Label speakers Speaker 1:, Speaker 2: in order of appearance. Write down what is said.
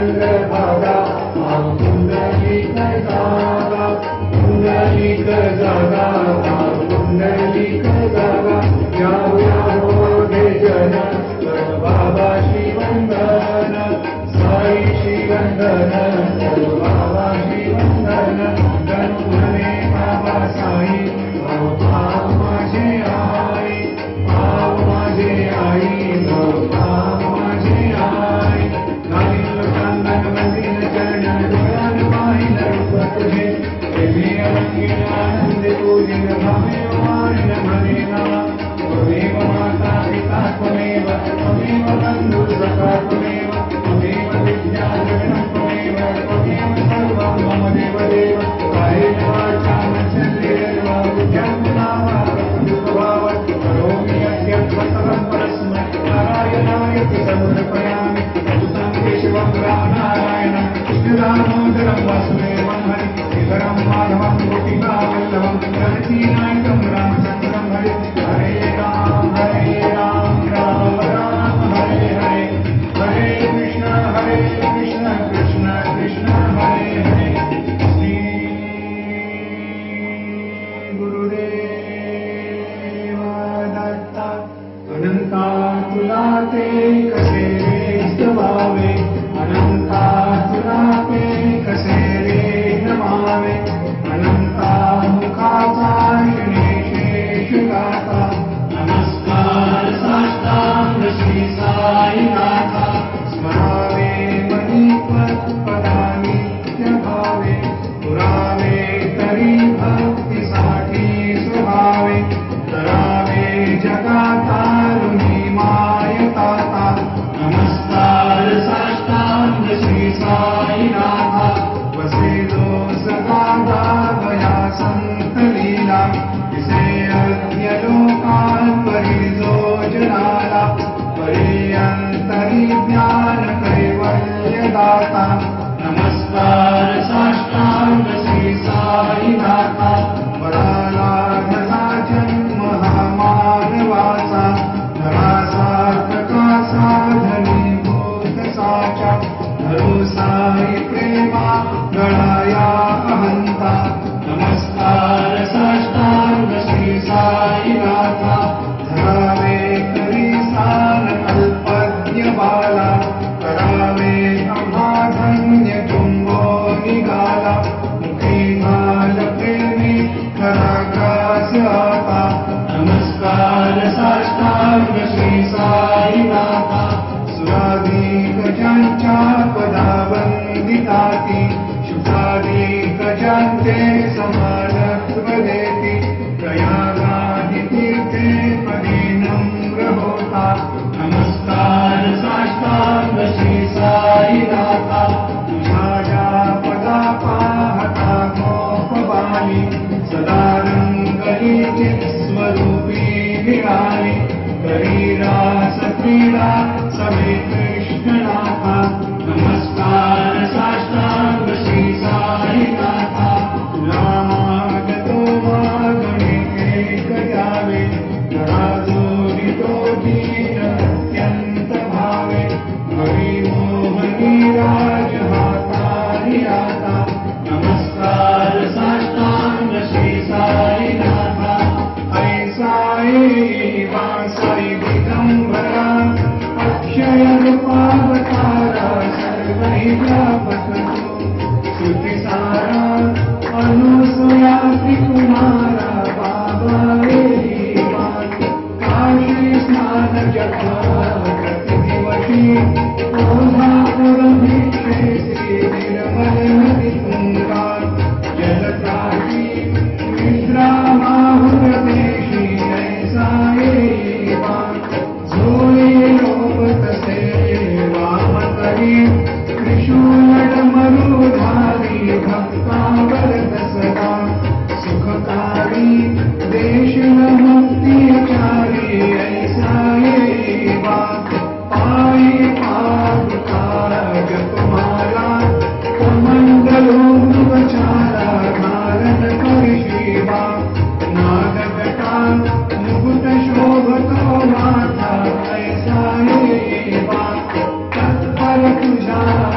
Speaker 1: चंद्रभागा पुंडलिक जागा पुंडलिक जागा पुंडलिक जागा याव याव हे जन कर बाबा श्रीवंदन साई श्रीवंदन कर बाबा श्रीवंदन गणपणे बाबा साई पाव माझे आई पाव माझे आई पाव माझे आई नारियल चंदन मंदिर चरण दुरान पाहिन रूप तुझे प्रेमी रंगीन आनंद पूजिन भावे वारिन म्हणे नामा त्वमेव माता पिता त्वमेव बंधु सखा त्वमेव विद्या जगनं त्वमेव सर्वं मम देवदेव कायेन वाचा मनसेन्द्रियेण वा बुद्ध्यात्मना स्वभाव करोमि यद्यत् सकलं परस्मै नारायणायति समर्पयामि सुतं केशवं रामनारायणं कृष्णदामोदरं वासुदेवं हरिं माधवं गोपिकावल्लभं जानकीनायकं रामचन्द्रं हरे हरे राम राम राम हरे हरे हरे कृष्ण कृष्ण कृष्ण हरे हरे श्री गुरुदेव दत्त अनंता तुला ते कसे रे स्तवावे अनंता तुला ते कसे रे नमावे अनंता मुखाचा शेष गाता नमस्कार साष्टांग श्री साईनाथा स्मरावे मनी पदानी भावे पुरावे तरी भक्तीसाठी स्वभावे करावे जगातारुणी मायताता नमस्कार साष्टांग श्री साईनाथा वसे जो सदा गावया संत लीला विसे अद्य लोकान् परिजो जनाला पर्यंतरी ज्ञान कैवल्यदाता नमस्कार साष्टांग श्री साईनाथा वराला घसा जन्म हा मानवाचा नरासार्थका साधनी भूत साचा धरू साई प्रेमा गळाया अहंता नमस्कार साष्टांग श्री साईनाथा धरावे करी सान अल्पज्ञ बाला करावे अभाधन्य कुंभो निघाला मुखी घाल प्रेमी कराकास आता नमस्कार साष्टांग श्री साईनाथा सुराधिक ज्यांच्या पदावंदिताती शुभाधिक ज्यांचे समानत्व देती प्रयागादि तीर्थे पदी नम्र होता नमस्कार साष्टांग श्री साईनाथा तुझ्या ज्या पदा पाहता गोपबाली सदा रंगली स्वरूपी विराली करी रास क्रीडा समे कृष्णनाथा नमस्कार साष्टांग श्री साईनाथा तुला मागतो मागणे एक द्यावे नराजोरी तो दीन अत्यंत भावे हरी मोहनी राज हातारी आता नमस्कार साष्टांग श्री साईनाथा ऐसा वासाई दिगंबरा अक्षय रूपावतारा सर्वै व्यापक श्रुति सारा अनुसुया त्रिकुमारा बाबा रे काशी स्नान जपा प्रतिदिवशी ओझापुर भिक्षे श्री निर्मल नदी तुंगा जलताची विश्रामाहुरदेशी ऐसा झोळे लोभत सेवा मतरी त्रिशूल मरुधारी भक्तावरत सदा सुखकारी देश मुक्तिचारी ऐसा पायी पादुका जपमाला कमंडलोचारा धारण करी शिवा नागकटा मुकुट शोभतो माता ऐसा तत्पर तुझा